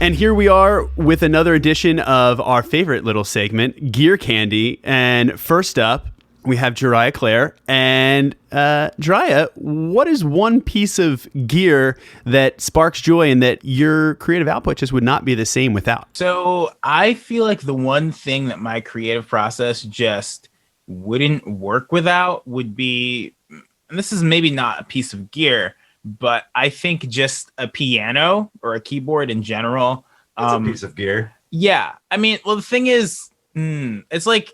And here we are with another edition of our favorite little segment, Gear Candy. And first up, we have Jhariah Clare. And Jhariah, what is one piece of gear that sparks joy and that your creative output just would not be the same without? So I feel like the one thing that my creative process just wouldn't work without would be, and this is maybe not a piece of gear, but I think just a piano or a keyboard in general. It's a piece of gear. Yeah. I mean, well, the thing is, it's like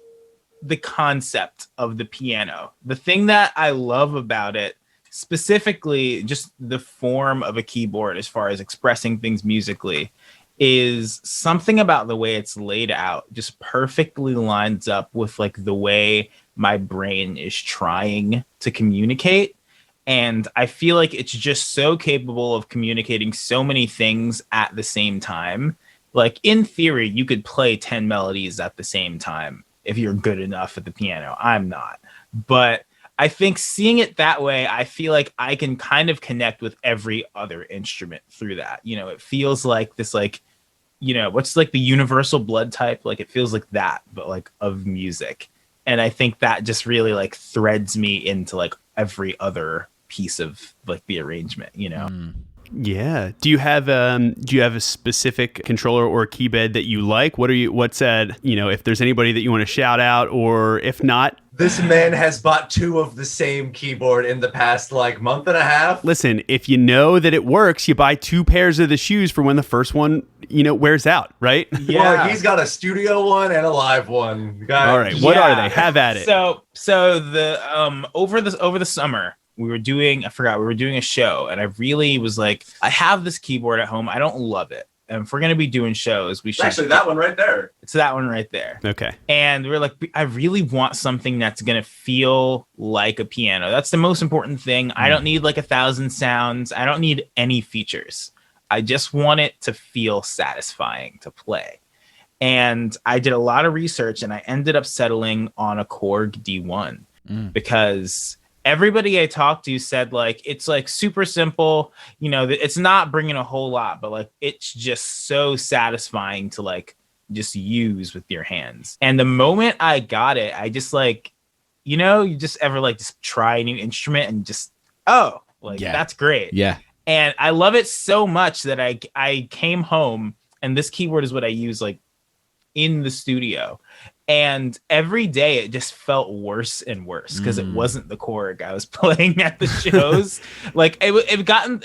the concept of the piano. The thing that I love about it, specifically just the form of a keyboard as far as expressing things musically, is something about the way it's laid out just perfectly lines up with like the way my brain is trying to communicate. And I feel like it's just so capable of communicating so many things at the same time. Like in theory, you could play 10 melodies at the same time if you're good enough at the piano. I'm not. But I think seeing it that way, I feel like I can kind of connect with every other instrument through that. You know, it feels like this, like, you know, what's like the universal blood type? Like it feels like that, but like of music. And I think that just really like threads me into like every other piece of like the arrangement, you know? Yeah. Do you have a specific controller or keybed that you like? What's if there's anybody that you want to shout out, or if not? This man has bought 2 of the same keyboard in the past like month and a half. Listen, if you know that it works, you buy 2 pairs of the shoes for when the first one, wears out, right? Yeah. Well, he's got a studio one and a live one. All right. What are they? Have at it. So the over the summer, we were doing a show, and I really was like, I have this keyboard at home. I don't love it. And if we're going to be doing shows, we should. Actually, that one right there. It's that one right there. Okay. And we're like, I really want something that's going to feel like a piano. That's the most important thing. I don't need like 1,000 sounds. I don't need any features. I just want it to feel satisfying to play. And I did a lot of research, and I ended up settling on a Korg D1 because everybody I talked to said like it's like super simple, it's not bringing a whole lot, but like it's just so satisfying to like just use with your hands. And the moment I got it, I just like, you just ever like just try a new instrument and just that's great. Yeah. And I love it so much that I came home, and this keyboard is what I use like in the studio. And every day it just felt worse and worse because it wasn't the Korg I was playing at the shows. Like it gotten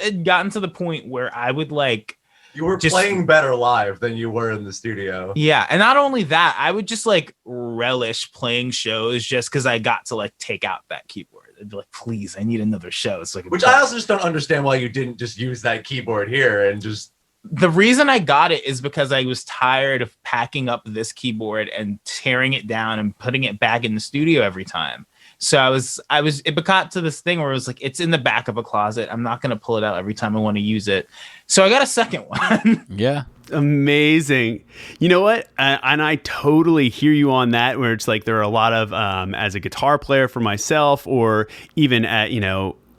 to the point where I would like, you were playing better live than you were in the studio. Yeah. And not only that, I would just like relish playing shows just because I got to like take out that keyboard. I'd be like, please, I need another show. It's like, which I also just don't understand why you didn't just use that keyboard here and just. The reason I got it is because I was tired of packing up this keyboard and tearing it down and putting it back in the studio every time. So it got to this thing where it was like, it's in the back of a closet. I'm not going to pull it out every time I want to use it. So I got a second one. Yeah. Amazing. You know what? And I totally hear you on that, where it's like there are a lot of, as a guitar player for myself, or even at,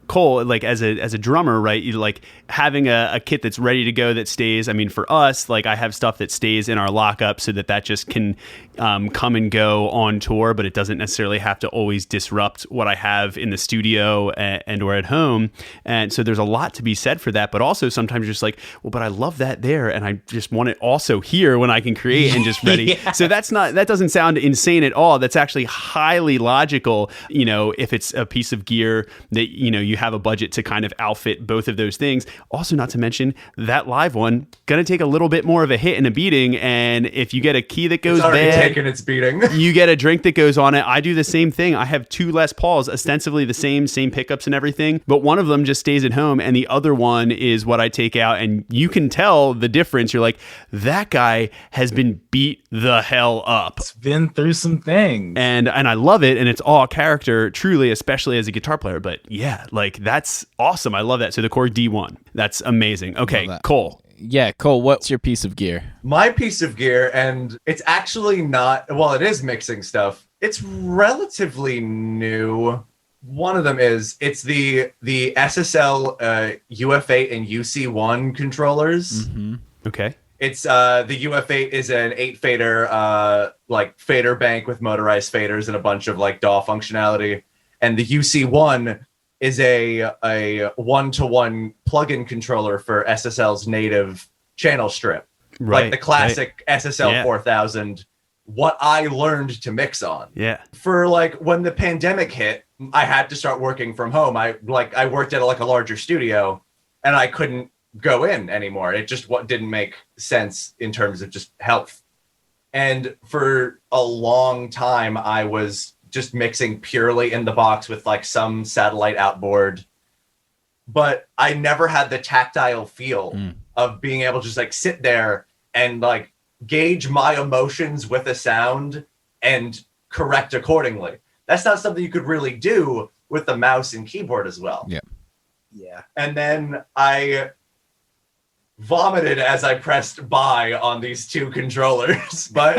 Cole, like as a drummer, right? You like having a kit that's ready to go that stays. I mean, for us, like I have stuff that stays in our lockup so that just can come and go on tour, but it doesn't necessarily have to always disrupt what I have in the studio and or at home. And so there's a lot to be said for that. But also sometimes you're just like, well, but I love that there, and I just want it also here when I can create and just ready. Yeah. So that doesn't sound insane at all. That's actually highly logical. If it's a piece of gear that you have a budget to kind of outfit both of those things. Also, not to mention that live one gonna take a little bit more of a hit and a beating, and if you get a key that goes bad, taking its beating, you get a drink that goes on it. I do the same thing. I have 2 Les Pauls, ostensibly the same pickups and everything, but one of them just stays at home, and the other one is what I take out, and you can tell the difference. You're like, that guy has been beat the hell up. It's been through some things, and I love it, and it's all character, truly, especially as a guitar player. But yeah, like that's awesome. I love that. So the Korg D1, that's amazing. Okay, Cole. Yeah, Cole, what's your piece of gear? My piece of gear, and it's actually not, well, it is mixing stuff. It's relatively new. One of them it's the SSL UF8 and UC1 controllers. Mm-hmm. Okay. It's the UF8 is an 8 fader like fader bank with motorized faders and a bunch of like DAW functionality, and the UC1 is a 1-to-1 plug-in controller for SSL's native channel strip, like the classic SSL 4000. What I learned to mix on. Yeah. For like when the pandemic hit, I had to start working from home. I worked at like a larger studio, and I couldn't go in anymore. It just didn't make sense in terms of just health. And for a long time, I was just mixing purely in the box with like some satellite outboard, but I never had the tactile feel of being able to just like sit there and like gauge my emotions with a sound and correct accordingly. That's not something you could really do with the mouse and keyboard as well. Yeah. And then I vomited as I pressed buy on these two controllers, but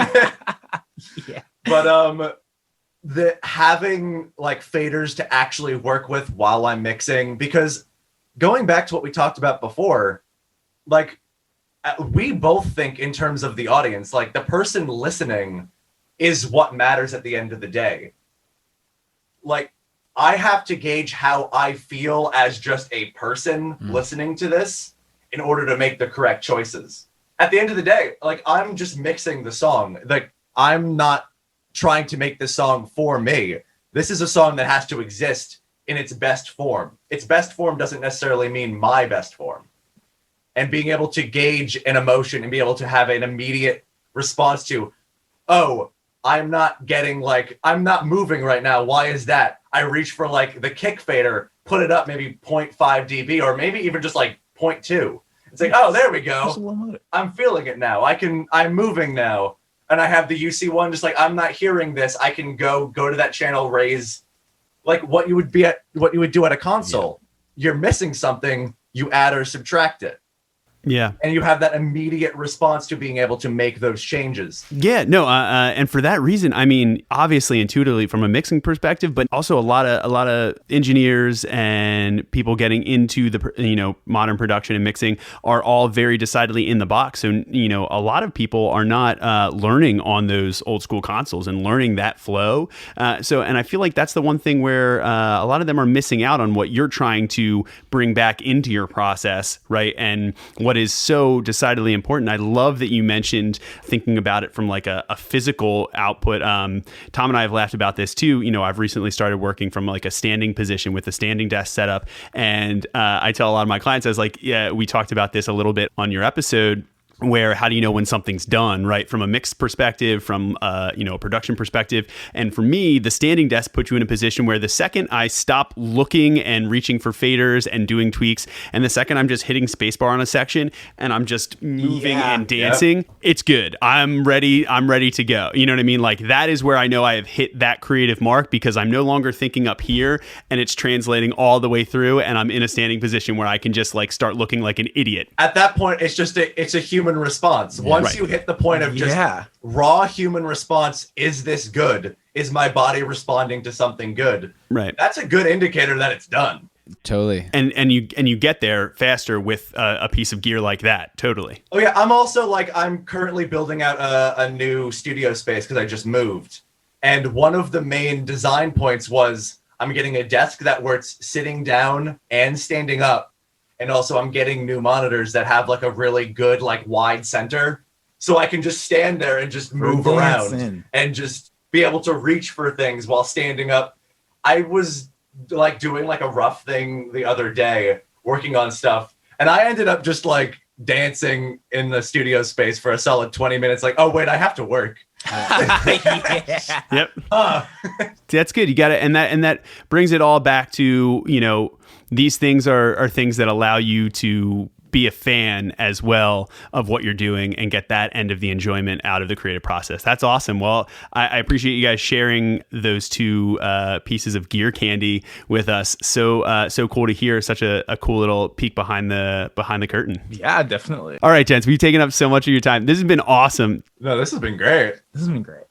the having like faders to actually work with while I'm mixing, because going back to what we talked about before, like we both think in terms of the audience, like the person listening is what matters at the end of the day. Like I have to gauge how I feel as just a person listening to this in order to make the correct choices. At the end of the day, like I'm just mixing the song. Like I'm not trying to make this song for me. This is a song that has to exist in its best form. Its best form doesn't necessarily mean my best form. And being able to gauge an emotion and be able to have an immediate response to, oh, I'm not moving right now. Why is that? I reach for like the kick fader, put it up maybe 0.5 dB or maybe even just like 0.2. It's like, oh, there we go. I'm feeling it now. I'm moving now. And I have the UC1 just like, I'm not hearing this. I can go to that channel, raise like what you would do at a console. You're missing something, you add or subtract it. Yeah. And you have that immediate response to being able to make those changes. Yeah, no, and for that reason, I mean, obviously intuitively from a mixing perspective, but also a lot of engineers and people getting into the modern production and mixing are all very decidedly in the box. So, a lot of people are not learning on those old school consoles and learning that flow. And I feel like that's the one thing where a lot of them are missing out on what you're trying to bring back into your process, right? And what is so decidedly important. I love that you mentioned thinking about it from like a physical output. Tom and I have laughed about this too. I've recently started working from like a standing position with a standing desk setup. And I tell a lot of my clients, I was like, yeah, we talked about this a little bit on your episode, where how do you know when something's done, right? From a mix perspective, from a production perspective. And for me, the standing desk puts you in a position where the second I stop looking and reaching for faders and doing tweaks, and the second I'm just hitting spacebar on a section and I'm just moving and dancing, it's good. I'm ready to go. You know what I mean? Like that is where I know I have hit that creative mark, because I'm no longer thinking up here and it's translating all the way through, and I'm in a standing position where I can just like start looking like an idiot. At that point, it's a human response. Once you hit the point of just raw human response, is this good? Is my body responding to something good? Right. That's a good indicator that it's done. Totally. And you get there faster with a piece of gear like that. Totally. Oh yeah, I'm also like, I'm currently building out a new studio space because I just moved. And one of the main design points was I'm getting a desk that works sitting down and standing up. And also I'm getting new monitors that have like a really good, like wide center. So I can just stand there and just move around and just be able to reach for things while standing up. I was like doing like a rough thing the other day, working on stuff. And I ended up just like dancing in the studio space for a solid 20 minutes. Like, oh wait, I have to work. Yep. That's good. You got it. And that brings it all back to, these things are things that allow you to be a fan as well of what you're doing and get that end of the enjoyment out of the creative process. That's awesome. Well, I appreciate you guys sharing those two pieces of gear candy with us. So cool to hear such a cool little peek behind the curtain. Yeah, definitely. All right, gents, we've taken up so much of your time. This has been awesome. No, this has been great. This has been great.